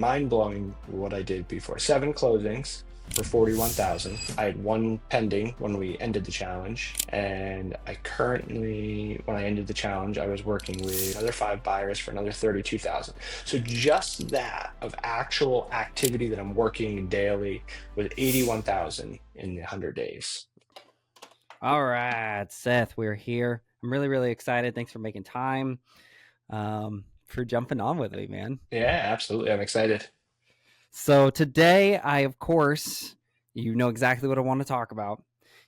mind blowing what I did before. 7 closings for 41,000. I had one pending when we ended the challenge, and I currently, when I ended the challenge, I was working with another 5 buyers for another 32,000. So just that of actual activity that I'm working daily with 81,000 in 100 days. All right, Seth, we're here. I'm really, really excited. Thanks for making time, for jumping on with me, man. Yeah, absolutely. I'm excited. So today, of course, you know exactly what I want to talk about.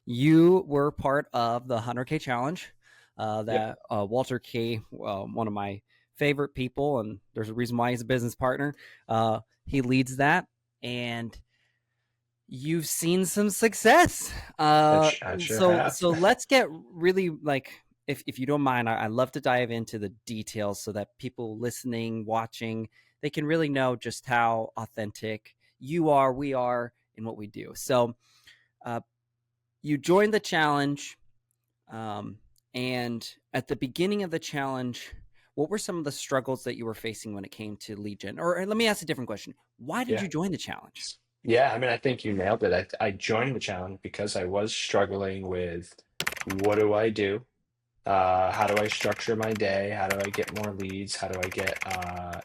You were part of the 100K challenge Yep. that Walter K, one of my favorite people, and there's a reason why he's a business partner. He leads that, and you've seen some success. I sure So have. so let's get really like, if you don't mind, I love to dive into the details so that people listening, watching, they can really know just how authentic you are, we are, in what we do. So uh, you joined the challenge, um, and at the beginning of the challenge, what were some of the struggles that you were facing when it came to lead gen? Or let me ask a different question. Why did Yeah. you join the challenge? Yeah, I mean, I think you nailed it. I joined the challenge because I was struggling with what do I do? How do I structure my day? How do I get more leads? How do I get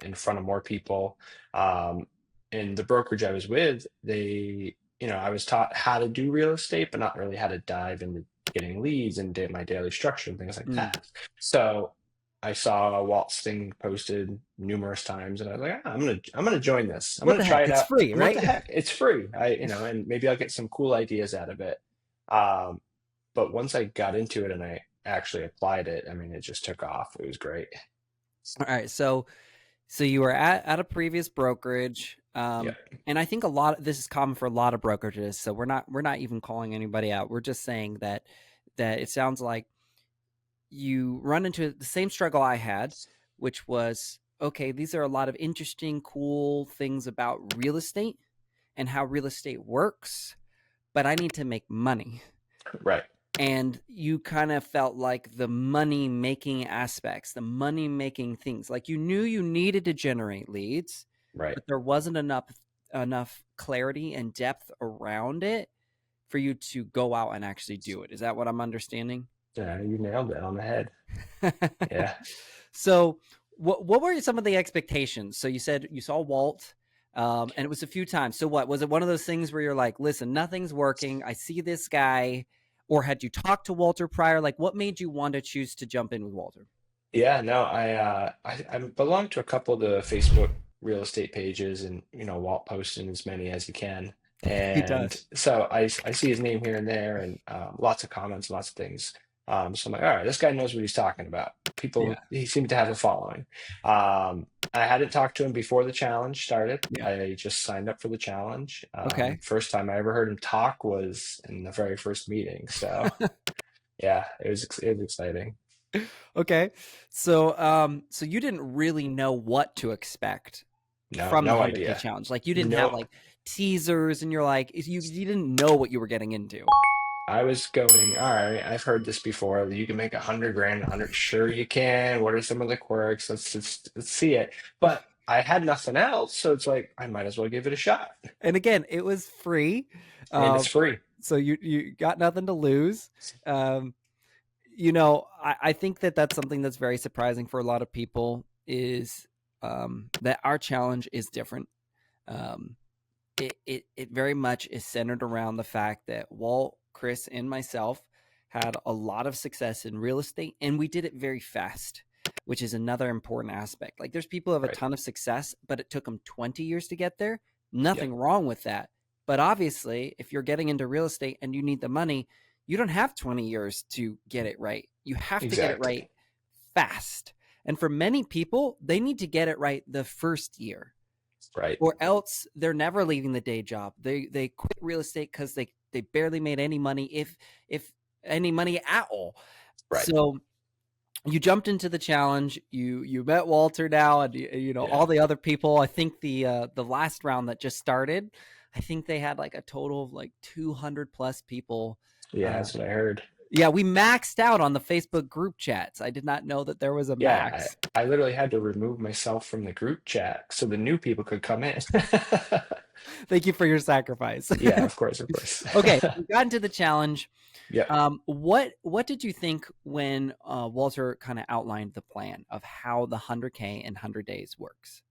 in front of more people? Um, in the brokerage I was with, I was taught how to do real estate, but not really how to dive into getting leads and my daily structure and things like Mm. that. So I saw Walt's thing posted numerous times, and I was like, I'm gonna join this. I'm What gonna the try heck? it It's out. free, What the right? heck? It's free. And maybe I'll get some cool ideas out of it. Um, but once I got into it and I actually applied it, I mean, it just took off. It was great. All right. So you were at a previous brokerage, Yeah. and I think a lot of this is common for a lot of brokerages. So we're not even calling anybody out. We're just saying that it sounds like you run into the same struggle I had, which was, okay, these are a lot of interesting, cool things about real estate and how real estate works, but I need to make money. Right. And you kind of felt like the money making aspects, the money making things, like you knew you needed to generate leads, Right. but there wasn't enough clarity and depth around it for you to go out and actually do it. Is that what I'm understanding? Yeah, you nailed it on the head. Yeah. So what were some of the expectations? So you said you saw Walt, and it was a few times. So what was it? One of those things where you're like, listen, nothing's working. I see this guy. Or had you talked to Walter prior? Like, what made you want to choose to jump in with Walter? Yeah, no, I belong to a couple of the Facebook real estate pages, and Walt posting as many as he can. He And does. so I see his name here and there, and lots of comments, lots of things. So I'm like, all right, this guy knows what he's talking about. People, Yeah. he seemed to have a following. I hadn't talked to him before the challenge started. Yeah. I just signed up for the challenge. Okay. First time I ever heard him talk was in the very first meeting. So yeah, it was exciting. Okay. So you didn't really know what to expect No, from the no 100K idea. challenge. Like, you didn't have No, like teasers, and you're like, you didn't know what you were getting into. I was going, all right, I've heard this before. You can make 100 grand, 100. Sure, you can. What are some of the quirks? Let's see it. But I had nothing else, so it's like I might as well give it a shot. And again, it was free. And Uh, it's free. so you got nothing to lose. Um, I think that's something that's very surprising for a lot of people, is that our challenge is different. Um, it very much is centered around the fact that Walt, Chris, and myself had a lot of success in real estate, and we did it very fast, which is another important aspect. Like, there's people who have a Right. ton of success, but it took them 20 years to get there. Yep. Nothing wrong with that. But obviously, if you're getting into real estate and you need the money, you don't have 20 years to get it right. You have to get it right Exactly. fast. And for many people, they need to get it right the first year, Right. or else they're never leaving the day job. They quit real estate because they barely made any money, if any money at all. Right. So you jumped into the challenge. You met Walter now, and Yeah. all the other people. I think the last round that just started, I think they had like a total of like 200 plus people Yeah, uh, that's what I heard. Yeah, we maxed out on the Facebook group chats. I did not know that there was a Yeah, max. I literally had to remove myself from the group chat so the new people could come in. Thank you for your sacrifice. Yeah, of course, of course. Okay, we got into the challenge. Yeah. What did you think when Walter kind of outlined the plan of how the 100K in 100 days works?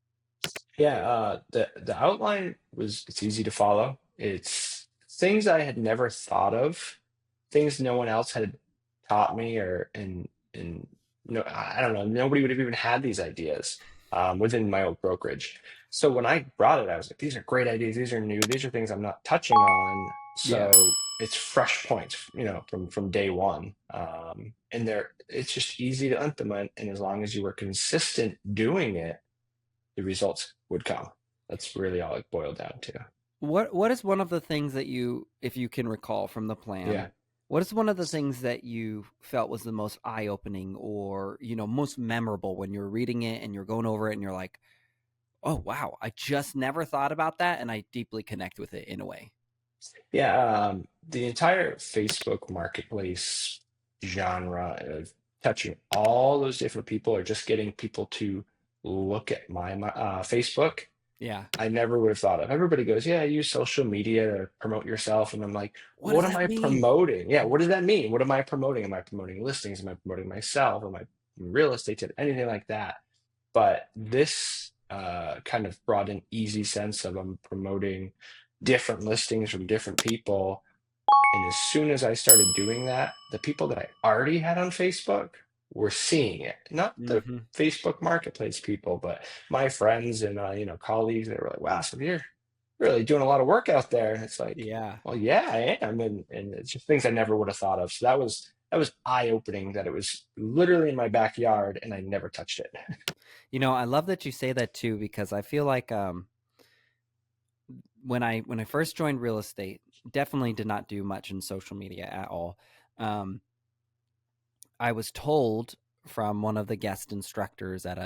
Yeah, the outline it's easy to follow. It's things I had never thought of, things no one else had taught me, or and no, I don't know, nobody would have even had these ideas within my old brokerage. So when I brought it, I was like, these are great ideas, these are new, these are things I'm not touching on. Yeah. So it's fresh points, from day one. And it's just easy to implement, and as long as you were consistent doing it, the results would come. That's really all it boiled down to. What is one of the things that you, if you can recall from the Yeah. plan, what is one of the things that you felt was the most eye-opening or, most memorable when you're reading it and you're going over it and you're like, oh wow, I just never thought about that and I deeply connect with it in a way. Yeah. The entire Facebook marketplace genre of touching all those different people, or just getting people to look at my Facebook, Yeah. I never would have thought of. Everybody goes, yeah, use social media to promote yourself. And I'm like, What what does am that I mean? promoting? Yeah, what does that mean? What am I promoting? Am I promoting listings? Am I promoting myself? Am I real estate tip? Anything like that? But this kind of brought an easy sense of I'm promoting different listings from different people. And as soon as I started doing that, the people that I already had on Facebook were seeing it. Not the Mm-hmm. Facebook Marketplace people, but my friends and colleagues. They were like, "Wow, so you're really doing a lot of work out there." And it's like, Yeah. "Well, yeah, I am," and it's just things I never would have thought of. So that was eye opening. That it was literally in my backyard, and I never touched it. I love that you say that too, because I feel like when I first joined real estate, definitely did not do much in social media at all. Um, I was told from one of the guest instructors at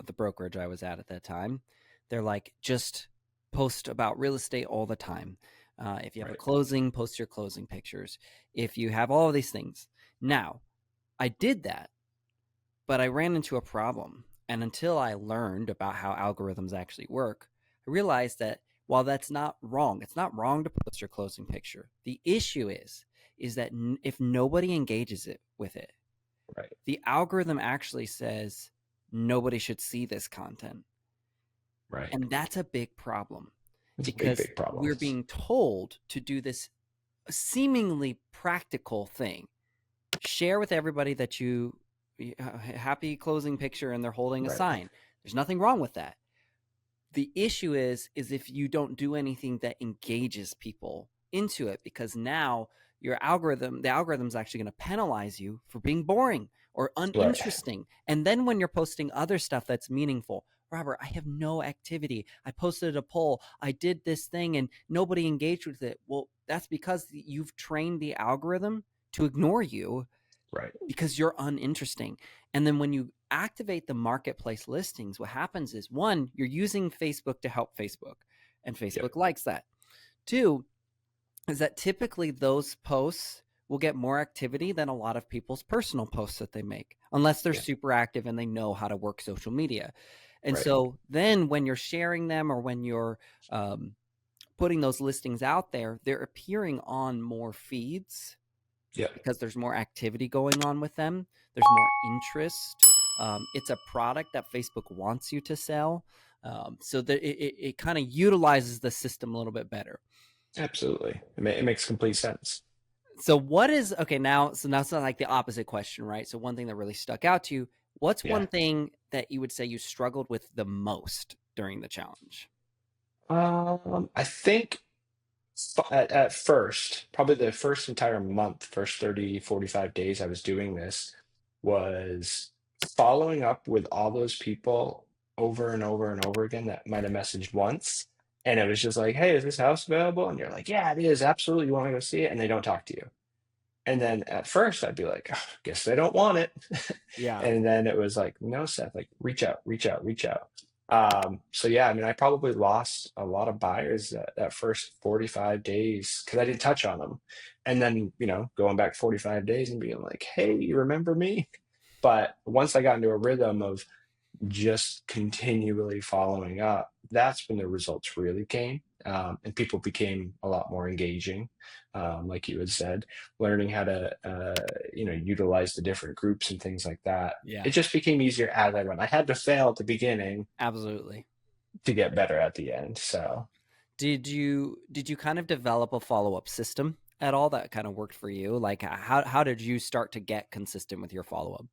the brokerage I was at that time, they're like, just post about real estate all the time. If you have a Right, closing, post your closing pictures. If you have all of these things. Now, I did that, but I ran into a problem. And until I learned about how algorithms actually work, I realized that while that's not wrong, it's not wrong to post your closing picture. The issue is that if nobody engages it with it, right, the algorithm actually says nobody should see this content. right. And that's a big problem It's a big, because big problem. we're being told to do this seemingly practical thing. Share with everybody that you happy closing picture and they're holding a Right, sign. There's nothing wrong with that. The issue is if you don't do anything that engages people into it, because now the algorithm's actually going to penalize you for being boring or right, uninteresting. And then when you're posting other stuff that's meaningful, Robert, I have no activity. I posted a poll. I did this thing and nobody engaged with it. Well, that's because you've trained the algorithm to ignore you right. because you're uninteresting. And then when you activate the marketplace listings, what happens is one, you're using Facebook to help Facebook, and Yep, Facebook likes that. Two, is that typically those posts will get more activity than a lot of people's personal posts that they make, unless they're yeah, super active and they know how to work social media. And right. so then when you're sharing them or when you're um, putting those listings out there, they're appearing on more feeds Yep, because there's more activity going on with them. There's more interest. It's a product that Facebook wants you to sell. So that it kind of utilizes the system a little bit better. absolutely. It makes complete sense. So what is okay now? So now it's not like the opposite question, right? So one thing that really stuck out to you. What's Yeah. one thing that you would say you struggled with the most during the challenge? I think at first, probably the first entire month, first 30, 45 days I was doing this, was following up with all those people over and over and over again that might have messaged once. And it was just like, hey, is this house available? And you're like, yeah, it is. Absolutely. You want to go see it? And they don't talk to you. And then at first I'd be like, "Oh, guess they don't want it." Yeah. And then it was like, no, Seth, like reach out, reach out, reach out. So yeah, I mean, I probably lost a lot of buyers that first 45 days because I didn't touch on them. And then, going back 45 days and being like, hey, you remember me? But once I got into a rhythm of just continually following up, that's when the results really came. And people became a lot more engaging, like you had said, learning how to, utilize the different groups and things like that. Yeah, It just became easier as I went. I had to fail at the beginning absolutely. to get better at the end. So Did you kind of develop a follow-up system at all that kind of worked for you? Like how did you start to get consistent with your follow-up?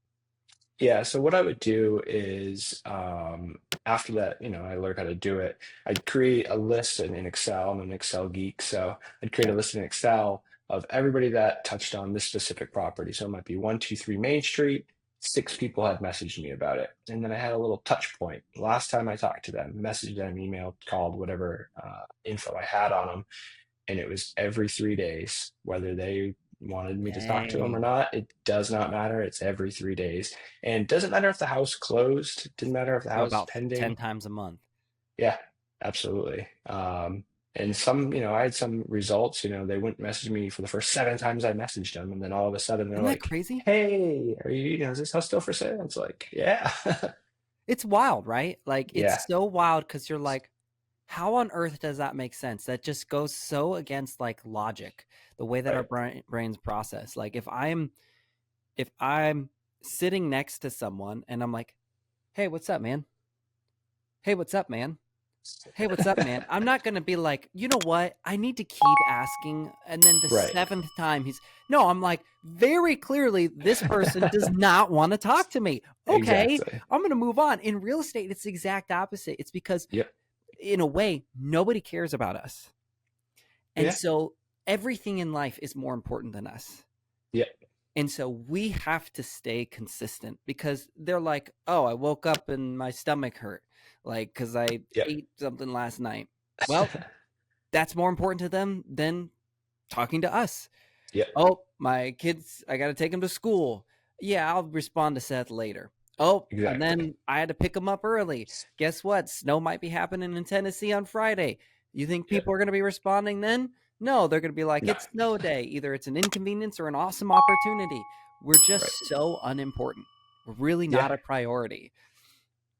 yeah, so what I would do is after that, I learned how to do it. I'd create a list in Excel. I'm an Excel geek, so I'd create a Okay. list in Excel of everybody that touched on this specific property. So it might be 123 Main Street. 6 people had messaged me about it, and then I had a little touch point. Last time I talked to them, messaged them, emailed, called, whatever info I had on them, and it was every 3 days, whether they wanted me to talk to them or Dang. not. It does not matter. It's every 3 days. And it doesn't matter if the house closed, it didn't matter if the So house is about 10 pending. times a month. Yeah, absolutely. And some, I had some results, they wouldn't message me for the first 7 times I messaged them. And then all of a sudden they're Isn't that like, crazy? hey, are you, is this house still for sale? It's like, yeah. It's wild, right? Like Yeah, it's so wild because you're like, how on earth does that make sense? That just goes so against like logic, the way that our right. brains process. Like if I'm sitting next to someone and I'm like, "Hey, what's up, man? Hey, what's up, man? Hey, what's up, man?" I'm not going to be like, "You know what? I need to keep asking." And then the Right. seventh time no, I'm like, very clearly this person does not want to talk to me. Okay, Exactly. I'm going to move on. In real estate, it's the exact opposite. It's because Yep. in a way, nobody cares about us. And Yeah. so everything in life is more important than us. Yep. And so we have to stay consistent because they're like, oh, I woke up and my stomach hurt, like, because I Yep. ate something last night. Well, that's more important to them than talking to us. Yep. Oh, my kids, I got to take them to school. Yeah, I'll respond to Seth later. Oh, and Exactly. then I had to pick them up early. Guess what? Snow might be happening in Tennessee on Friday. You think Yep. people are going to be responding then? No, they're going to be like, No. it's snow day. Either it's an inconvenience or an awesome opportunity. We're just Right. so unimportant. We're really Yeah. not a priority.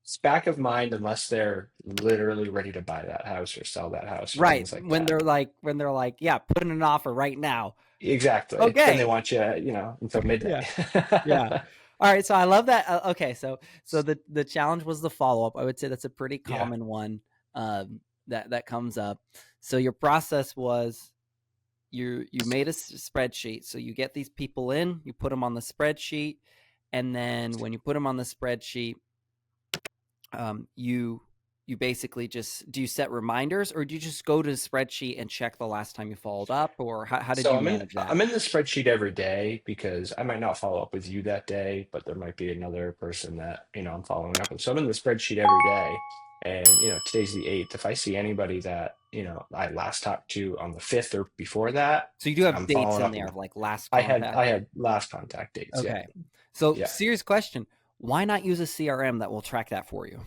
It's back of mind unless they're literally ready to buy that house or sell that house or Right. things like When that. they're like, yeah, put in an offer right now. Exactly. Then they Okay. want you, until midnight. Yeah. Yeah. All right, so I love that. Okay, so the challenge was the follow up. I would say that's a pretty Yeah. common one that comes up. So your process was you made a spreadsheet. So you get these people in, you put them on the spreadsheet, and then when you put them on the spreadsheet, you basically just do you set reminders or do you just go to the spreadsheet and check the last time you followed up, or how did So you I'm in manage that? I'm in the spreadsheet every day because I might not follow up with you that day, but there might be another person that, I'm following up with. So I'm in the spreadsheet every day. And, today's the 8th. If I see anybody that, I last talked to on the 5th or before that, So you do have I'm dates following in up there with of like last I had contact. I had last contact dates. Yeah. Okay. So Yeah. serious question. Why not use a CRM that will track that for you?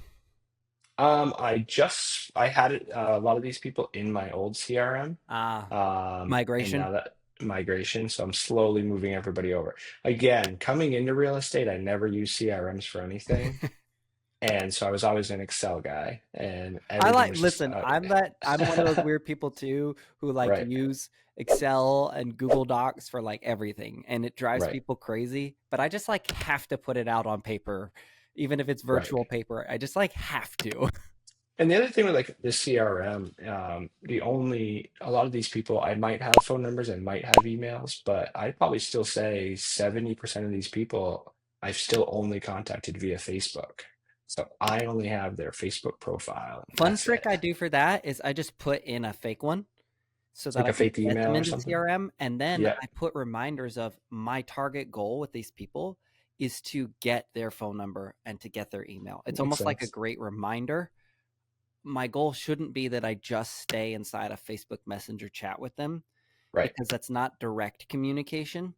I had it, a lot of these people in my old CRM, Ah, and migration. now that migration, so I'm slowly moving everybody over. Again, coming into real estate, I never used CRMs for anything, and so I was always an Excel guy, and I everything like was just listen, I'm one of those weird people too who like right, use Excel and Google Docs for like everything and it drives right, people crazy, but I just like have to put it out on paper even if it's right. virtual paper. I just like have to. And the other thing with like the CRM, a lot of these people, I might have phone numbers, I might have emails, but I'd probably still say 70% of these people I've still only contacted via Facebook. So I only have their Facebook profile, and Fun that's trick it. I do for that is I just put in a fake one so It's that like I a can fake get them email or into something. CRM. And then Yeah, I put reminders of my target goal with these people is to get their phone number and to get their email. It's makes almost like a sense. great reminder. My goal shouldn't be that I just stay inside a Facebook Messenger chat with them Right, because that's not direct communication.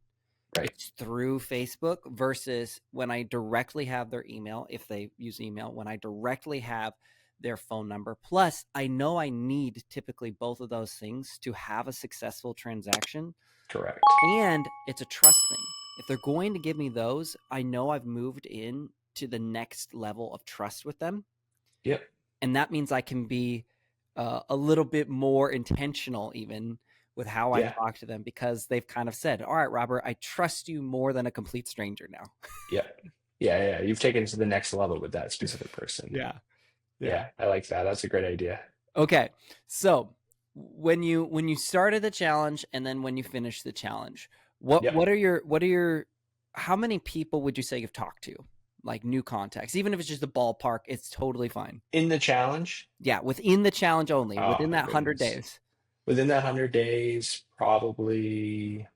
right, It's through Facebook versus when I directly have their email, if they use email, when I directly have their phone number. Plus, I know I need typically both of those things to have a successful transaction. Correct. And it's a trust thing. If they're going to give me those, I know I've moved in to the next level of trust with them. Yep. And that means I can be a little bit more intentional even with how I talk to them, because they've kind of said, all right, Robert, I trust you more than a complete stranger now. Yeah. You've taken it to the next level with that specific person. Yeah. I like that. That's a great idea. Okay. So when you started the challenge and then when you finished the challenge, what are your how many people would you say you've talked to? Like new contacts, even if it's just a ballpark, it's totally fine. In the challenge? Yeah, within the challenge only, Oh, within my that 100 goodness. days. Within that 100 days, probably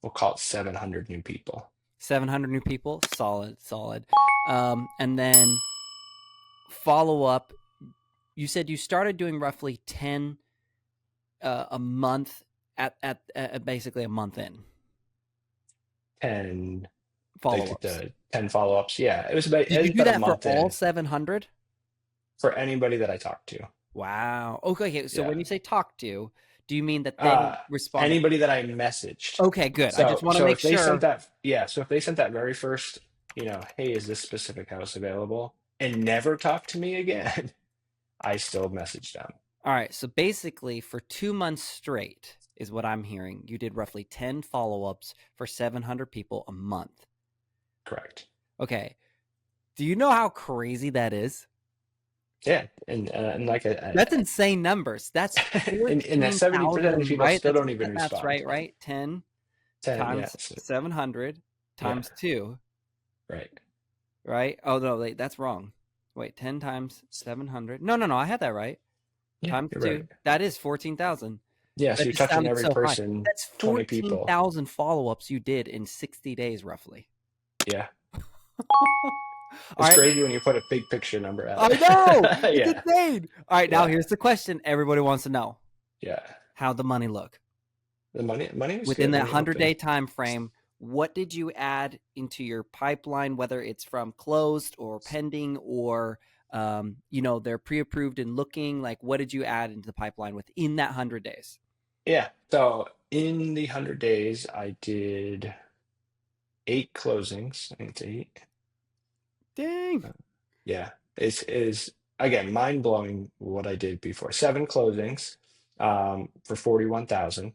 we'll call it 700 new people. 700 new people, solid. And then follow up. You said you started doing roughly 10 a month at basically a month in. 10 Follow-ups. like the 10 follow-ups. Yeah, it was about, Did you do about a that for month all in 700? for anybody that I talked to. Wow. Okay. So Yeah. when you say talk to, do you mean that they responded? Anybody that I messaged. Okay, good. So, I just want to make if they sure. sent that, so if they sent that very first, hey, is this specific house available? And never talked to me again, I still messaged them. All right. So basically, for 2 months straight, is what I'm hearing. You did roughly 10 follow-ups for 700 people a month. Correct. Okay. Do you know how crazy that is? Yeah, and like that's insane numbers. That's and that 70% of these people right? still don't even respond. That's right. 10 times 700 times 2. Right. Oh no, wait, that's wrong. Wait, 10 times 700. No, I had that right. Times 2. Right. That is 14,000. Yeah, so you're touching every person. That's 20 people. 14,000 follow-ups you did in 60 days, roughly. Yeah. It's crazy when you put a big picture number out. I know. It's insane. All right, now here's the question everybody wants to know. Yeah. How'd the money look? The money was within that 100-day time frame. What did you add into your pipeline, whether it's from closed or pending or they're pre-approved and looking? Like, what did you add into the pipeline within that 100 days? Yeah. So in the 100 days, I did 8 closings. I think it's 8. Dang. Yeah. It's again mind-blowing what I did before. 7 closings for 41,000.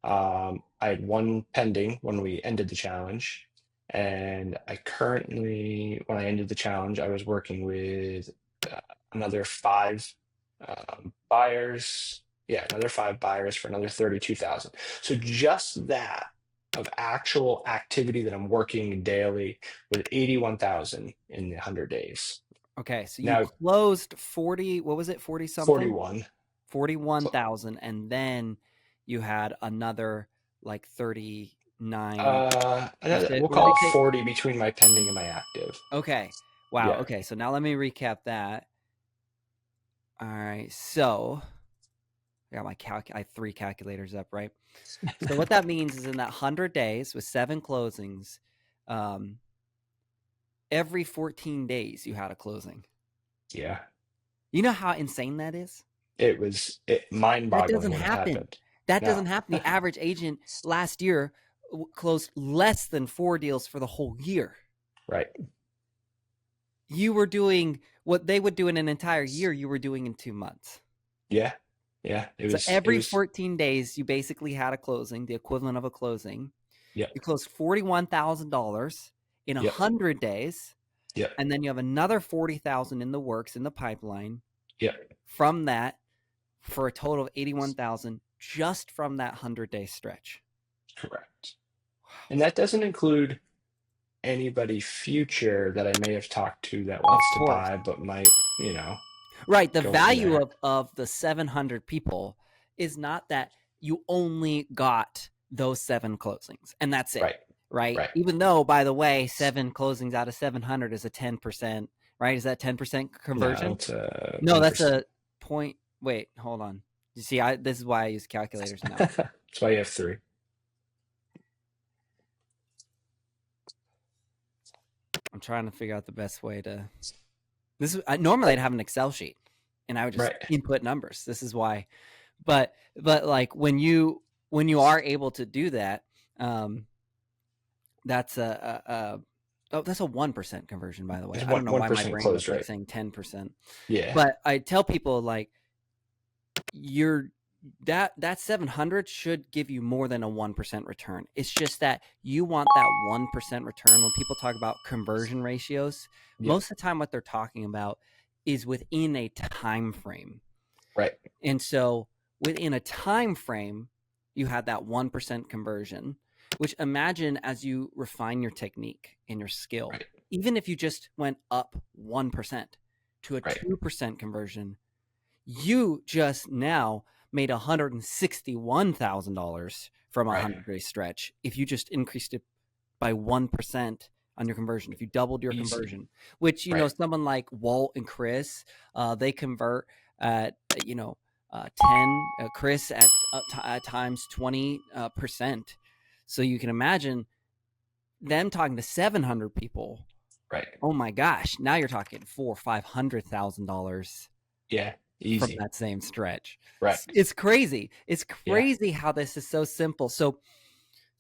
I had 1 pending when we ended the challenge. And I currently, when I ended the challenge, I was working with another 5 buyers. Yeah, another 5 buyers for another 32,000. So just that of actual activity that I'm working daily with 81,000 in the 100 days. Okay, so you closed 40. What was it? 40 something. 41,000, and then you had another like 39. We'll call it 40 between my pending and my active. Okay. Wow. Yeah. Okay. So now let me recap that. All right. So I got I have 3 calculators up, right? So what that means is in that 100 days with 7 closings, every 14 days you had a closing. Yeah. You know how insane that is? It was mind-boggling. That doesn't happen. That doesn't happen. The average agent last year closed less than 4 deals for the whole year. Right. You were doing what they would do in an entire year, you were doing in 2 months. Yeah. So every 14 days, you basically had a closing, the equivalent of a closing. Yeah. You closed $41,000 in 100 days. Yeah. And then you have another 40,000 in the works, in the pipeline. Yeah. From that, for a total of 81,000 just from that 100-day stretch. Correct. And that doesn't include anybody future that I may have talked to that wants to buy, but might, Right. The value of the 700 people is not that you only got those 7 closings and that's it. Right. Even though, by the way, 7 closings out of 700 is a 10%, right? Is that 10% conversion? No, that's a point. Wait, hold on. You see, this is why I use calculators now. That's why you have 3. I'm trying to figure out the best way to This is normally I'd have an Excel sheet and I would just Right. input numbers. This is why, but like when you are able to do that, um, that's a oh, that's a 1% conversion, by the way. It's I don't know one why my percent brain close was like rate. saying 10%, Yeah. but I tell people like you're that 700 should give you more than a 1% return. It's just that you want that 1% return. When people talk about conversion ratios, Yep. most of the time what they're talking about is within a time frame. Right. And so within a time frame, you had that 1% conversion, which imagine as you refine your technique and your skill, Right. even if you just went up 1% to a Right. 2% conversion, you just now made $161,000 from a Right. 100-day stretch. If you just increased it by 1% on your conversion, if you doubled your Easy. conversion, which, Right. someone like Walt and Chris, they convert at, 10, Chris at times 20%. So you can imagine them talking to 700 people. Right. Oh my gosh. Now you're talking $400,000 Yeah. from Easy. that same stretch. Right. It's crazy. It's Yeah. crazy how this is so simple. So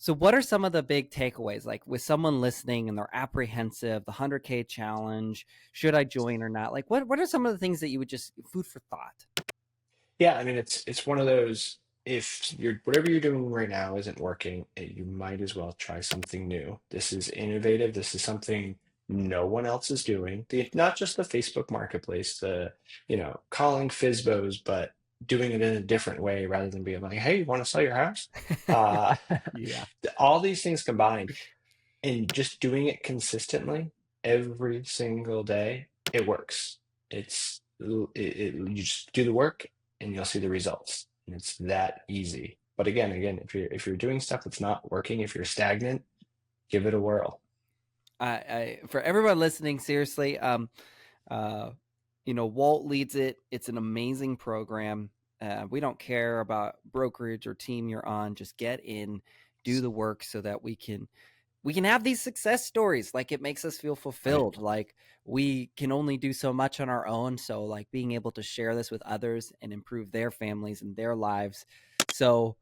what are some of the big takeaways? Like with someone listening and they're apprehensive, the 100K challenge, should I join or not? Like what are some of the things that you would just food for thought? Yeah, I mean, it's one of those, if you're whatever you're doing right now isn't working, you might as well try something new. This is innovative. This is something no one else is doing. Not just the Facebook marketplace, calling FISBOs, but doing it in a different way rather than being like, hey, you want to sell your house? Uh, Yeah. all these things combined and just doing it consistently every single day, it works. You just do the work and you'll see the results. And it's that easy. But again, if you're doing stuff that's not working, if you're stagnant, give it a whirl. For everyone listening, seriously, uh, Walt leads it. It's an amazing program. We don't care about brokerage or team you're on. Just get in, do the work so that we can have these success stories. Like it makes us feel Right. fulfilled. Like we can only do so much on our own. So like being able to share this with others and improve their families and their lives. So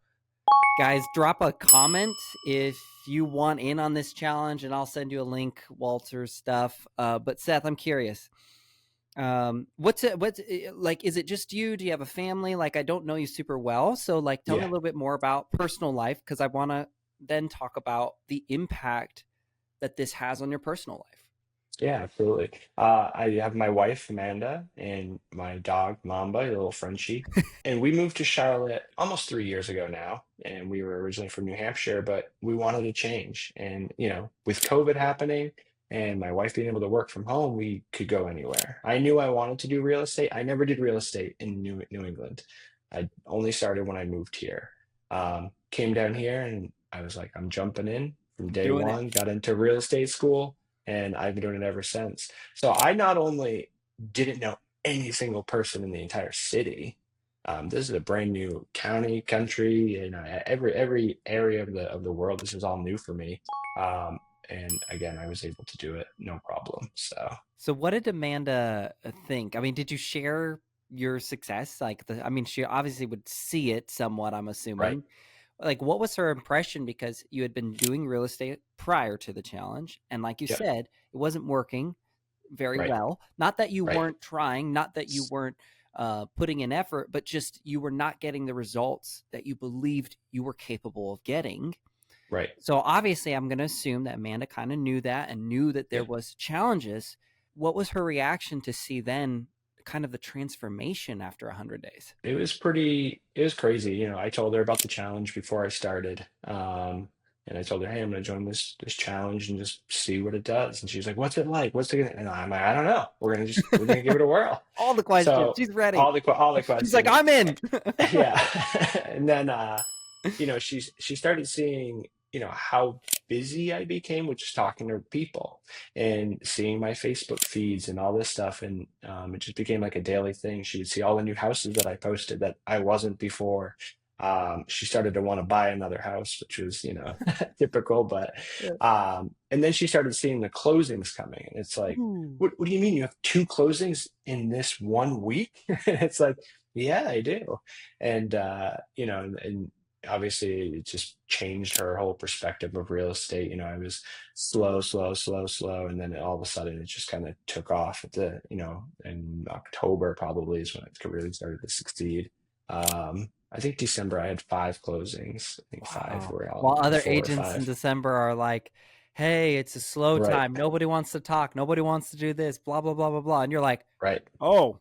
guys, drop a comment if you want in on this challenge and I'll send you a link, Walter's stuff. But Seth, I'm curious. What's like, is it just you? Do you have a family? Like, I don't know you super well. So like, tell me a Yeah. little bit more about personal life. Cause I want to then talk about the impact that this has on your personal life. Yeah, absolutely. I have my wife, Amanda, and my dog, Mamba, a little Frenchie. And we moved to Charlotte almost 3 years ago now. And we were originally from New Hampshire, but we wanted to change. And, with COVID happening and my wife being able to work from home, we could go anywhere. I knew I wanted to do real estate. I never did real estate in New England. I only started when I moved here. Came down here and I was like, I'm jumping in from day Doing it. one, got into real estate school and I've been doing it ever since. So I not only didn't know any single person in the entire city. This is a brand new county, country, every area of the world. This is all new for me. And again, I was able to do it no problem. So So what did Amanda think? I mean, did you share your success? Like I mean, she obviously would see it somewhat, I'm right, assuming. Like what was her impression, because you had been doing real estate prior to the challenge and like you yep, said, it wasn't working very right, well. Not that you right, weren't trying, not that you weren't putting in effort, but just you were not getting the results that you believed you were capable of getting. right, So obviously I'm going to assume that Amanda kind of knew that and knew that there yep. was challenges. What was her reaction to see then kind of the transformation after 100 days? It was crazy. I told her about the challenge before I started. And I told her, hey, I'm going to join this challenge and just see what it does. And she's like, what's it like? What's it gonna? And I'm like, I don't know. We're gonna give it a whirl. All the questions. So She's ready. all the She's like, questions. I'm in. Yeah. And then she started seeing, how busy I became with just talking to people and seeing my Facebook feeds and all this stuff. And it just became like a daily thing. She would see all the new houses that I posted that I wasn't before. She started to want to buy another house, which was, typical. But and then she started seeing the closings coming, and it's like, Ooh. what do you mean you have two closings in this one week? It's like, yeah, I do. And and obviously it just changed her whole perspective of real estate. I was slow, slow, slow, slow, and then all of a sudden it just kind of took off at in October probably is when it really started to succeed. I think December I had five closings. I think five Wow. were out, While other four or agents in five. December are like, hey, it's a slow Right, time. Nobody wants to talk. Nobody wants to do this, blah, blah, blah, blah, blah. And you're like, right. oh,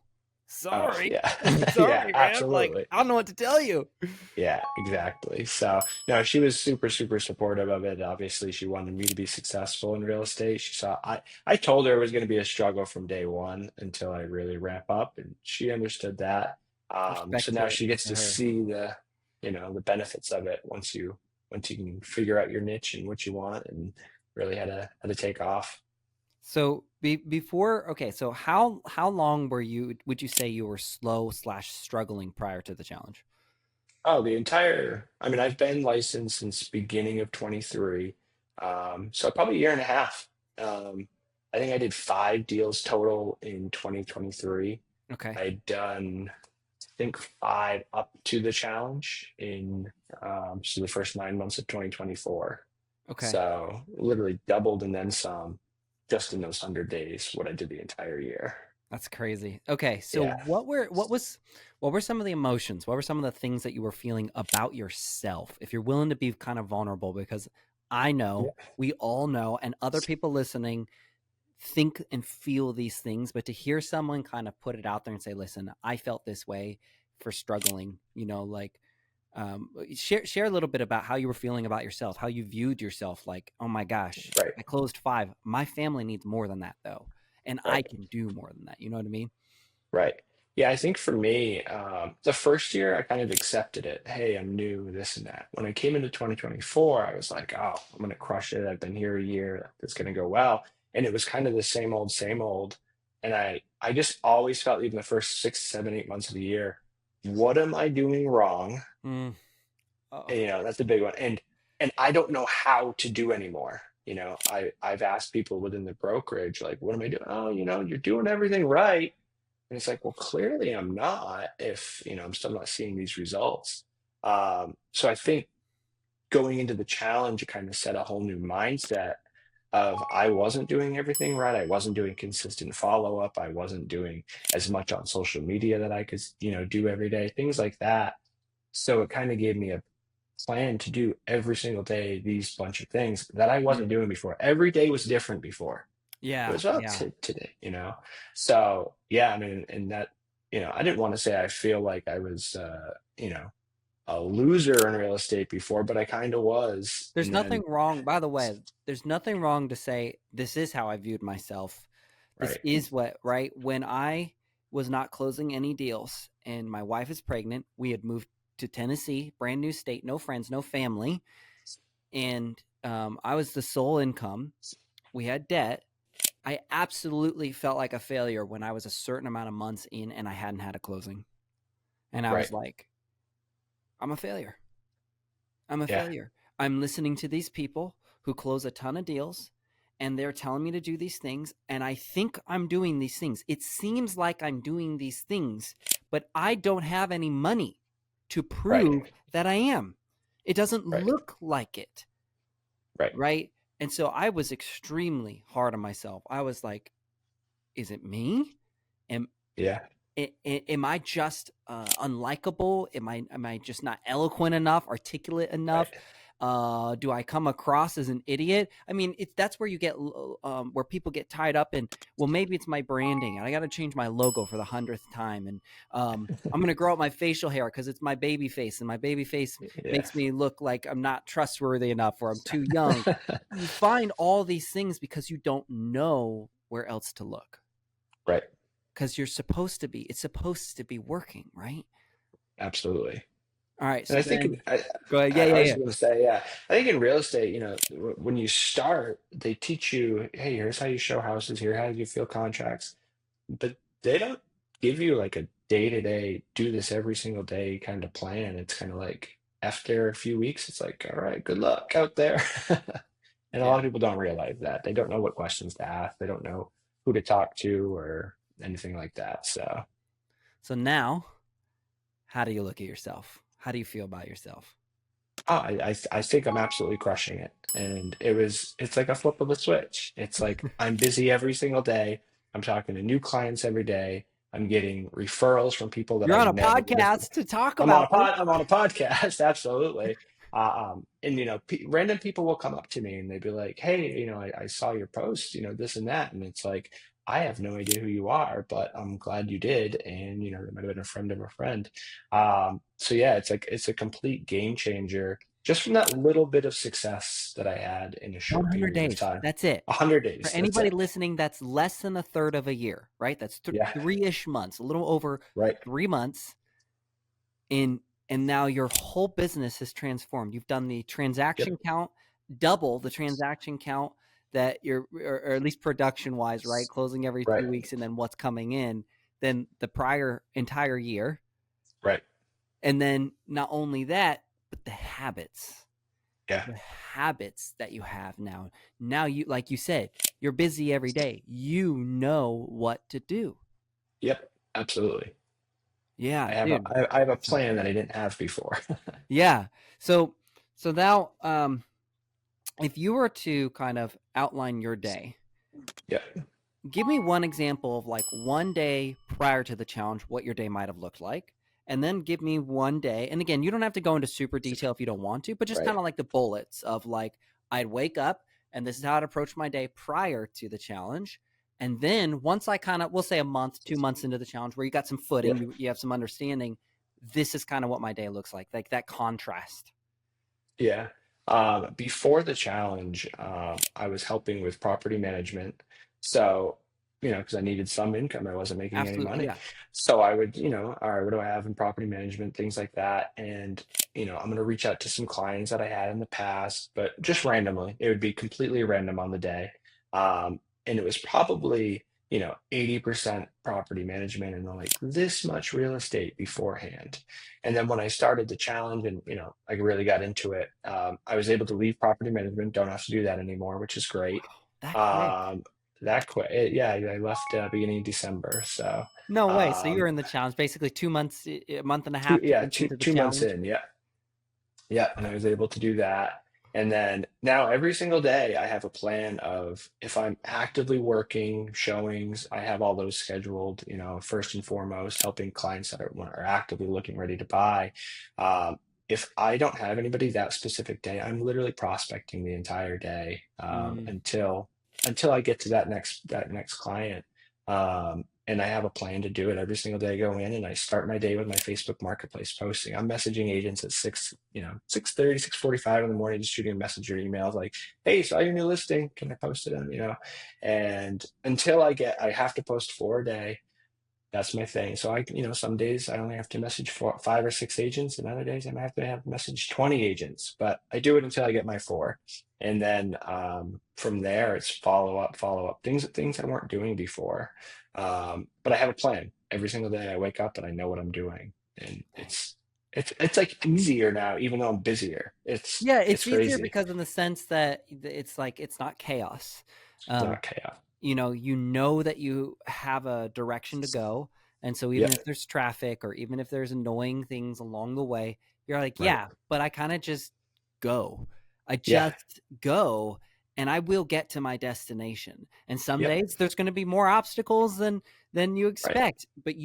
Oh, sorry. yeah. Yeah, Sorry, man. Like, absolutely. I don't know what to tell you. Yeah, exactly. So, no, she was super, super supportive of it. Obviously, she wanted me to be successful in real estate. She saw I told her it was going to be a struggle from day one until I really ramp up, and she understood that. So Respect now she gets to to her. see the benefits of it once you can figure out your niche and what you want and really how to take off. So before, okay, so how long would you say you were slow slash struggling prior to the challenge? Oh, I mean, I've been licensed since beginning of 23. So probably a year and a half. I think I did five deals total in 2023. Okay. I'd done, I think, five up to the challenge so the first 9 months of 2024. Okay. So literally doubled and then some just in those 100 days, what I did the entire year. That's crazy. Okay, so Yeah. what were some of the emotions? What were some of the things that you were feeling about yourself? If you're willing to be kind of vulnerable, because I know, Yeah. we all know, and other people listening think and feel these things, but to hear someone kind of put it out there and say, "Listen, I felt this way for struggling," like share a little bit about how you were feeling about yourself, how you viewed yourself. Like, oh my gosh, Right. I closed five. My family needs more than that though, and I Right. can do more than that. You know what I mean? Right. Yeah, I think for me, the first year I kind of accepted it. Hey, I'm new, this and that. When I came into 2024, I was like, oh, I'm going to crush it. I've been here a year. It's going to go well. And it was kind of the same old, same old. And I just always felt, even the first 6, 7, 8 months of the year, what am I doing wrong? Mm. Oh, And, that's a big one. And I don't know how to do anymore. I've asked people within the brokerage, like, what am I doing? Oh, you're doing everything right, and it's like, well, clearly I'm not if, I'm still not seeing these results. So I think going into the challenge, it kind of set a whole new mindset of I wasn't doing everything right. I wasn't doing consistent follow up. I wasn't doing as much on social media that I could, do every day, things like that. So it kind of gave me a plan to do every single day these bunch of things that I wasn't doing before. Every day was different before. It yeah, was up yeah. to today. So yeah, I mean, and that, I didn't want to say I feel like I was, a loser in real estate before, but I kind of was. There's And then, nothing wrong, by the way, there's nothing wrong to say, this is how I viewed myself. This right, is what, right? When I was not closing any deals and my wife is pregnant, we had moved to Tennessee, brand new state, no friends, no family. And I was the sole income. We had debt. I absolutely felt like a failure when I was a certain amount of months in and I hadn't had a closing. And I right, was like, I'm a failure. I'm a yeah, failure. I'm listening to these people who close a ton of deals and they're telling me to do these things. And I think I'm doing these things. It seems like I'm doing these things, but I don't have any money to right, prove that I am. It doesn't right, look like it. right, Right. And so I was extremely hard on myself. I was like, is it me? Am, yeah, am I just unlikable? Am I just not eloquent enough, articulate enough? right, Do I come across as an idiot? I mean, that's where you get where people get tied up in. Well, maybe it's my branding, and I got to change my logo for the 100th time, and I'm going to grow out my facial hair because it's my baby face, and my baby face yeah, makes me look like I'm not trustworthy enough, or I'm too young. You find all these things because you don't know where else to look right, because it's supposed to be working, right? absolutely. All right, And so I think then go ahead. I Yeah, I yeah, was yeah. going to say, yeah, I think in real estate, when you start, they teach you, hey, here's how you show houses, here how you feel contracts, but they don't give you like a day to day, do this every single day kind of plan, it's kind of like after a few weeks, it's like, all right, good luck out there. And a lot Yeah. of people don't realize that. They don't know what questions to ask. They don't know who to talk to or anything like that. So, So now, how do you look at yourself? How do you feel about yourself? I think I'm absolutely crushing it. And it's like a flip of a switch. It's like I'm busy every single day. I'm talking to new clients every day. I'm getting referrals from people that You're I on a never would have. podcast to talk about this. I'm on a podcast, absolutely. And random people will come up to me and they'd be like, "Hey, I saw your post, this and that," and it's like, I have no idea who you are, but I'm glad you did, and there might have been a friend of a friend. So yeah, it's like it's a complete game changer just from that little bit of success that I had in a short 100 period of days. time. That's it. 100 For days, that's anybody it. listening, that's less than a third of a year, right? That's Yeah, three-ish months, a little over right. 3 months in, and now your whole business has transformed. You've done the transaction Yep, count, double the transaction count that you're, or at least production wise, right? Closing every right, 2 weeks and then what's coming in than the prior entire year. right. And then not only that, but Yeah, the habits that you have now. Now you, like you said, you're busy every day. You know what to do. yep, absolutely. Yeah, I have a dude. I have a That's awesome. plan that I didn't have before. Yeah. So now if you were to kind of outline your day, Yeah. give me one example of like one day prior to the challenge, what your day might have looked like. And then give me one day. And again, you don't have to go into super detail if you don't want to, but just Right. kind of like the bullets of like, I'd wake up and this is how I'd approach my day prior to the challenge. And then once I kind of, we'll say a month, 2 months into the challenge where you got some Yeah. footing, you have some understanding, this is kind of what my day looks like that contrast. Yeah. Before the challenge, I was helping with property management. So, because I needed some income, I wasn't making any Absolutely. money. Yeah. So I would, all right, what do I have in property management, things like that. And, I'm going to reach out to some clients that I had in the past, but just randomly. It would be completely random on the day. And it was probably, 80% property management and like this much real estate beforehand. And then when I started the challenge and, I really got into it, I was able to leave property management, don't have to do that anymore, which is great. That quick. Um, that quick. Yeah, I left beginning of December. So, No way. So you um, were in the challenge basically 2 months, a month and a half, 2 months two, into the 2 months challenge. in. Yeah. Yeah, and I was able to do that. And then now every single day I have a plan of if I'm actively working showings, I have all those scheduled, first and foremost, helping clients that are actively looking ready to buy. Um, if I don't have anybody that specific day, I'm literally prospecting the entire day Mm. until I get to that next client. And I have a plan to do it every single day. I go in and I start my day with my Facebook Marketplace posting. I'm messaging agents at 6:30, 6:45 in the morning, just shooting a message or emails like, "Hey, saw your new listing. Can I post it on?" And until I have to post 4 a day. That's my thing. So some days I only have to message 5 or 6 agents, and other days I might have to have message 20 agents. But I do it until I get my four, and then from there it's follow up, things I weren't doing before. But I have a plan every single day. I wake up and I know what I'm doing, and it's like easier now, even though I'm busier. It's Yeah, it's it's easier crazy. because in the sense that it's like it's not chaos. It's Um, not chaos. you know that you have a direction to go, and so Yeah, even if there's traffic or even if there's annoying things along the way, you're like, right. yeah, but I kind of just go. I Yeah, just go and I will get to my destination. And some yep, days there's going to be more obstacles than you right. expect, but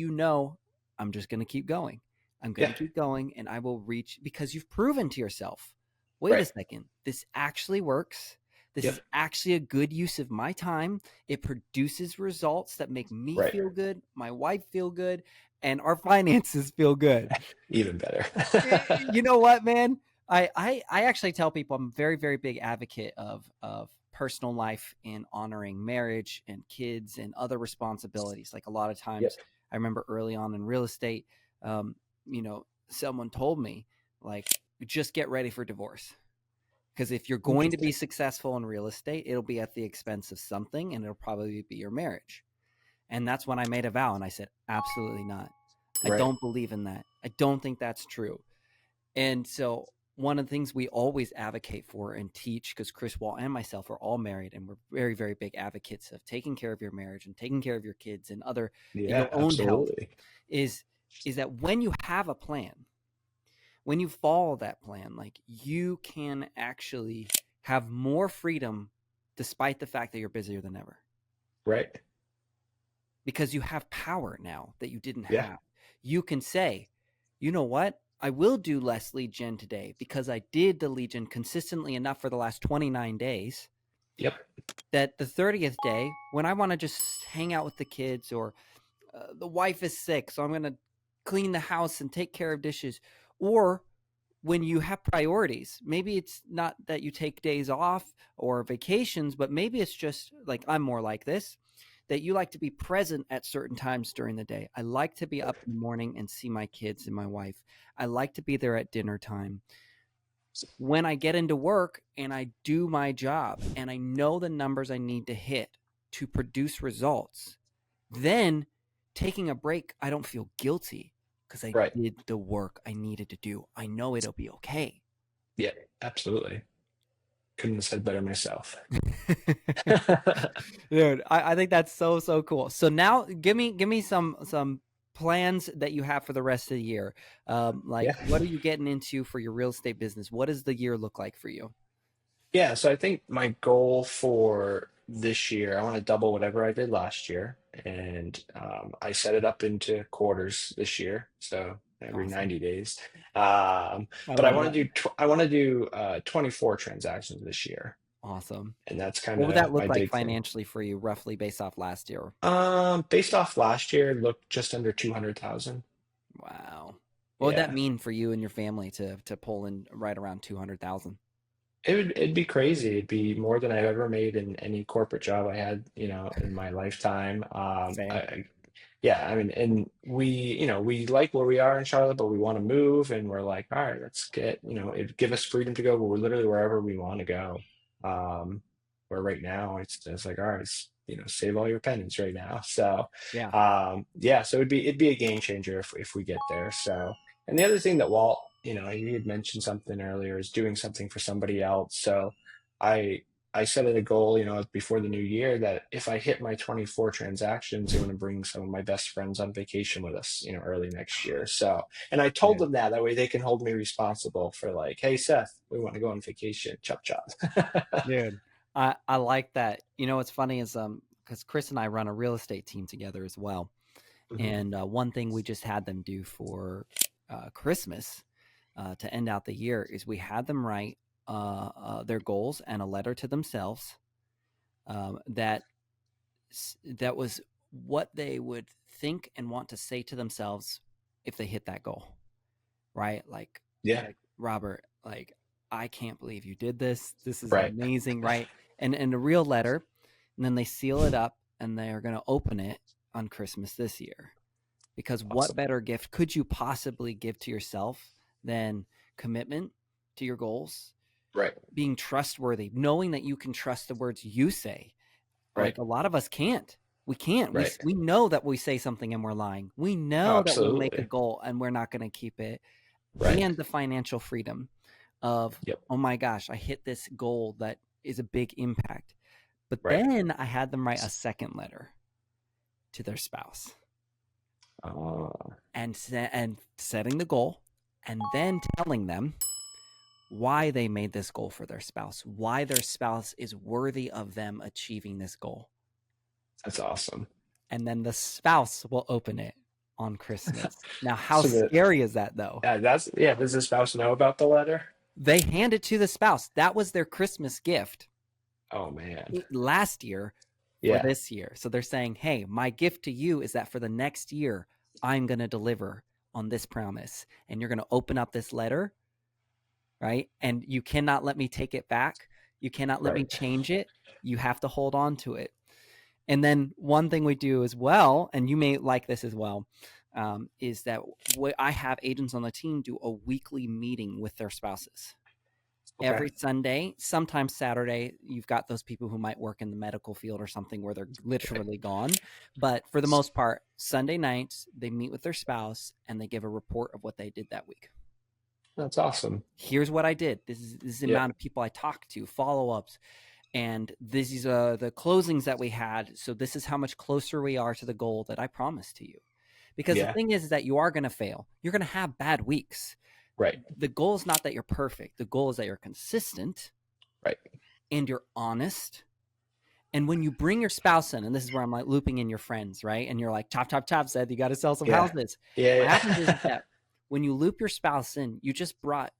I'm just going to keep going. I'm going Yeah, to keep going and I will reach because you've proven to yourself, wait a right. second, this actually works. This Yep, is actually a good use of my time. It produces results that make me right. feel good, my wife feel good, and our finances feel good. Even better. You know what, man? I actually tell people I'm a very, very big advocate of personal life and honoring marriage and kids and other responsibilities. Like a lot of Yep. times I remember early on in real estate, someone told me like, just get ready for divorce. Because if you're going to be Interesting. successful in real estate, it'll be at the expense of something and it'll probably be your marriage. And that's when I made a vow and I said, absolutely not. I Right. don't believe in that. I don't think that's true. And so one of the things we always advocate for and teach, because Chris Wall and myself are all married, and we're very, very big advocates of taking care of your marriage and taking care of your kids and Yeah, your own health, absolutely. is that when you have a plan, when you follow that plan, like, you can actually have more freedom despite the fact that you're busier than ever, Right. because you have power now that you didn't Yeah. have. You can say, you know what? I will do less lead gen today because I did the lead gen consistently enough for the last 29 days Yep. that the 30th day, when I want to just hang out with the kids, or the wife is sick, so I'm going to clean the house and take care of dishes. Or when you have priorities, maybe it's not that you take days off or vacations, but maybe it's just like, I'm more like this, that you like to be present at certain times during the day. I like to be up in the morning and see my kids and my wife. I like to be there at dinner time. When I get into work and I do my job and I know the numbers I need to hit to produce results, then taking a break, I don't feel guilty because I Right. did the work I needed to do. I know it'll be okay. Yeah, absolutely. Couldn't have said better myself. Dude, I think that's so, so cool. So now give me some plans that you have for the rest of the year. Like, Yeah. what are you getting into for your real estate business? What does the year look like for you? Yeah, so I think my goal for this year, I want to double whatever I did last year, and I set it up into quarters this year, so every Awesome. 90 days. I But I love want that. to do 24 transactions this year, Awesome. and that's kind What would that of my look like big thing. financially for you, roughly based off last year? Based off last year, it looked just under 200,000. Wow. What would that Yeah. mean for you and your family to pull in right around 200,000? It'd be crazy. It'd be more than I've ever made in any corporate job I had, in my lifetime. Same. Yeah, I mean, and we like where we are in Charlotte, but we want to move, and we're like, all right, let's get, it give us freedom to go, but we're literally wherever we want to go. Um, where right now it's like, all right, save all your pennies right now. So, Yeah. yeah, so it'd be a game changer if we get there. So, and the other thing that Walt, he had mentioned something earlier, is doing something for somebody else. So, I I set it a goal, before the new year, that if I hit my 24 transactions, I'm going to bring some of my best friends on vacation with us, early next year. So, and I told Dude. them that way they can hold me responsible for, like, hey, Seth, we want to go on vacation. Chop chop. Dude, I like that. You know what's funny is because Chris and I run a real estate team together as well, Mhm. and one thing we just had them do for Christmas to end out the year is we had them write their goals and a letter to themselves, that that was what they would think and want to say to themselves if they hit that goal, right? Yeah. Like, Robert, like, I can't believe you did this. This is Right. amazing, right? And a real letter, and then they seal it up and they are going to open it on Christmas this year. Because what Awesome. better gift could you possibly give to yourself than commitment to your goals, Right. being trustworthy, knowing that you can trust the words you say. Right. Like, a lot of us can't. We can't. Right. We know that we say something and we're lying. We Oh, know that we'll make a absolutely. goal and we're not going to keep it. Right. And the financial freedom of, Yep. oh my gosh, I hit this goal that is a big impact. But Right. then I had them write a second letter to their spouse Uh, and setting the goal, and then telling them why they made this goal for their spouse, why their spouse is worthy of them achieving this goal. that's awesome. And then the spouse will open it on Christmas. Now, how So the scary is that, though? that's yeah. Does the spouse know about the letter? They hand it to the spouse. That was their Christmas gift Oh man. last year for Yeah. this year. So they're saying, hey, my gift to you is that for the next year, I'm going to deliver on this promise. And you're going to open up this letter, right? And you cannot let me take it back. You cannot let me Right. change it. You have to hold on to it. And then one thing we do as well, and you may like this as well, is that I have agents on the team do a weekly meeting with their spouses. Okay. Every Sunday, sometimes Saturday, you've got those people who might work in the medical field or something where they're Right. literally gone. But for the most part, Sunday nights, they meet with their spouse and they give a report of what they did that week. That's awesome. Here's what I did. This is the Yeah. amount of people I talked to, follow-ups, and this is the closings that we had. So this is how much closer we are to the goal that I promised to you. Because the Yeah. thing is that you are going to fail. You're going to have bad weeks. Right. The goal is not that you're perfect. The goal is that you're consistent Right. and you're honest. And when you bring your spouse in, and this is where I'm like looping in your friends, right? And you're like, chop, chop, chop, Seth, you got to sell some Yeah. houses. Yeah. What happens is Yeah. that when you loop your spouse in, you just brought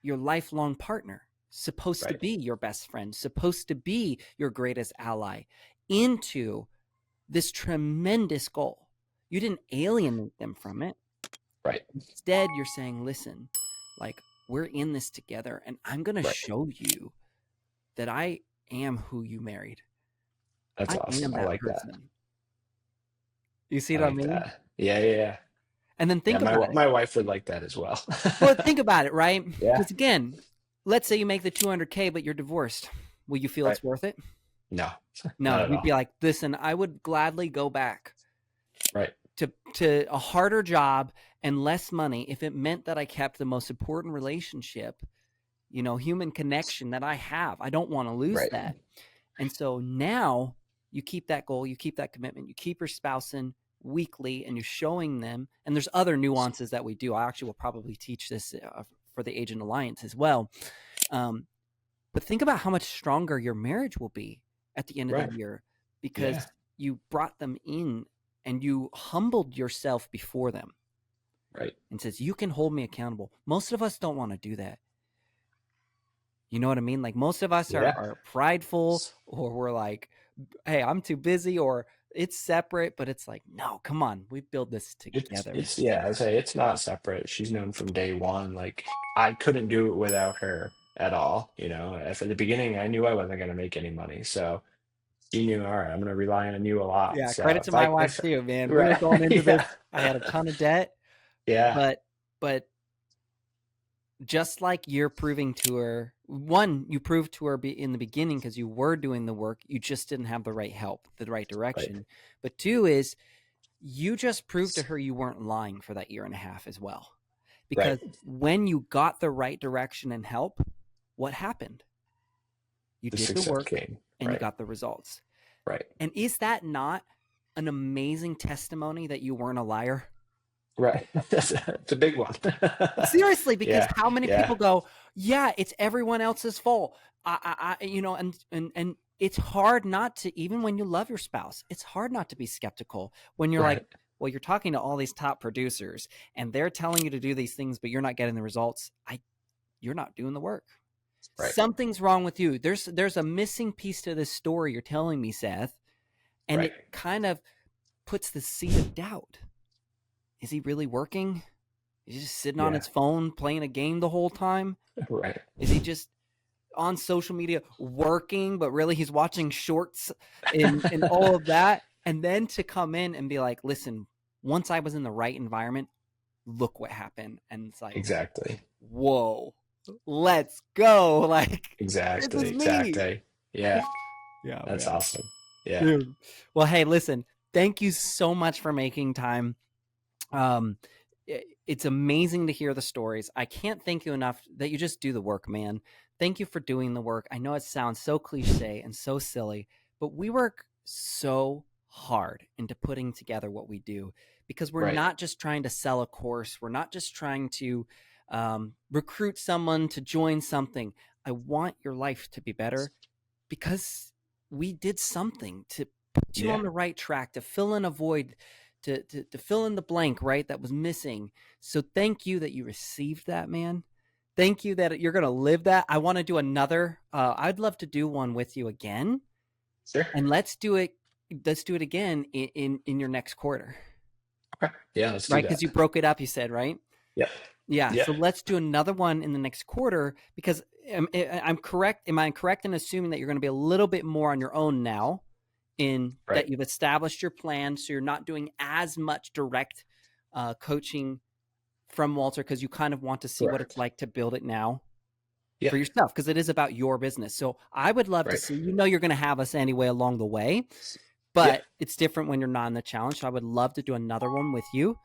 your lifelong partner, supposed to Right. be your best friend, supposed to be your greatest ally, into this tremendous goal. You didn't alienate them from it. Right. Instead, you're saying, listen, like, we're in this together, and I'm going to Right. show you that I am who you married. That's I awesome. am I that like that. person. You see I what I like mean? that. Yeah. Yeah. Yeah. And then Yeah. think about it. My wife would like that as well. Well, think about it, right? Yeah. Because again, let's say you make the 200K, but you're divorced. Will you feel Right. it's worth it? No. No, Not at you'd all. be like, listen, I would gladly go back Right. to a harder job and less money if it meant that I kept the most important relationship, human connection that I have. I don't want to lose Right. that. And so now you keep that goal, you keep that commitment, you keep your spouse in weekly, and you're showing them. And there's other nuances that we do. I actually will probably teach this for the Agent Alliance as well. But think about how much stronger your marriage will be at the end of Right. the year, Yeah. because you brought them in and you humbled yourself before them Right. and says, you can hold me accountable. Most of us don't want to do that. You know what I mean? Like, most of us Yeah. are prideful, or we're like, hey, I'm too busy, or it's separate. But it's like, no, come on, we build this together. It's yeah, I say it's not separate. She's known from day one. Like I couldn't do it without her at all. If at the beginning I knew I wasn't gonna make any money. So she knew, all right, I'm gonna rely on you a lot. Yeah, So credit to if my I wife if too, man. We were right, going into this. yeah, I had a ton of debt, yeah, but just like you're proving to her, one, you proved to her in the beginning because you were doing the work. You just didn't have the right help, the right right, direction. But two is, you just proved to her you weren't lying for that year and a half as well. right. Because when you got the right direction and help, what happened? You The did the success work came. and you Right, got the results. right, And is that not an amazing testimony that you weren't a liar? right. It's a big one. Seriously, because Yeah, how many yeah, people go, yeah, it's everyone else's fault. And it's hard not to, even when you love your spouse, it's hard not to be skeptical when you're like, right, well, you're talking to all these top producers and they're telling you to do these things, but you're not getting the results. You're not doing the work. right, Something's wrong with you. There's a missing piece to this story you're telling me, Seth, and right, it kind of puts the seed of doubt. Is he really working? Is he just sitting on yeah, his phone playing a game the whole time? right, Is he just on social media working, but really he's watching shorts and all of that? And then to come in and be like, listen, once I was in the right environment, look what happened. And it's like, exactly, whoa, let's go. Like, this exactly, is me. exactly. Yeah, Yeah, that's man. awesome. Yeah, Dude. Well, hey, listen, thank you so much for making time. It's amazing to hear the stories. I can't thank you enough that you just do the work, man. Thank you for doing the work. I know it sounds so cliche and so silly, but we work so hard into putting together what we do, because we're right, not just trying to sell a course. We're not just trying to recruit someone to join something. I want your life to be better because we did something to put you yeah, on the right track, to fill in a void, to fill in the blank, right, that was missing. So thank you that you received that, man. Thank you that you're going to live that. I want to do another. I'd love to do one with you again, sure. and let's do it. Let's do it again in your next quarter, Okay. Yeah, let's do right? that. Because you broke it up. You said, right? Yeah. Yeah. Yeah. So let's do another one in the next quarter, because I'm correct. Am I correct in assuming that you're going to be a little bit more on your own now, in Right. that you've established your plan, so you're not doing as much direct coaching from Walter, because you kind of want to see what it's Correct. like to build it now? Yeah. for yourself, because it is about your business. So I would love to Right. see, you're going to have us anyway along the way, Yeah. but it's different when you're not in the challenge. So I would love to do another one with you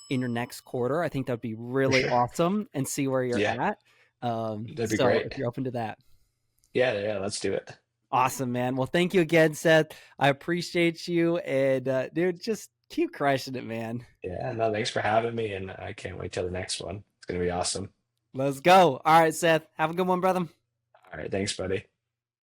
in your next quarter. I think that'd be For really sure. awesome, and see where you're Yeah. at. That'd be So if great. you're open to that. Yeah. Yeah. Let's do it. Awesome, man. Well, thank you again, Seth. I appreciate you. And dude, just keep crushing it, man. Yeah. No, thanks for having me, and I can't wait till the next one. It's gonna be awesome. Let's go. All right, Seth. Have a good one, brother. All right. Thanks, buddy.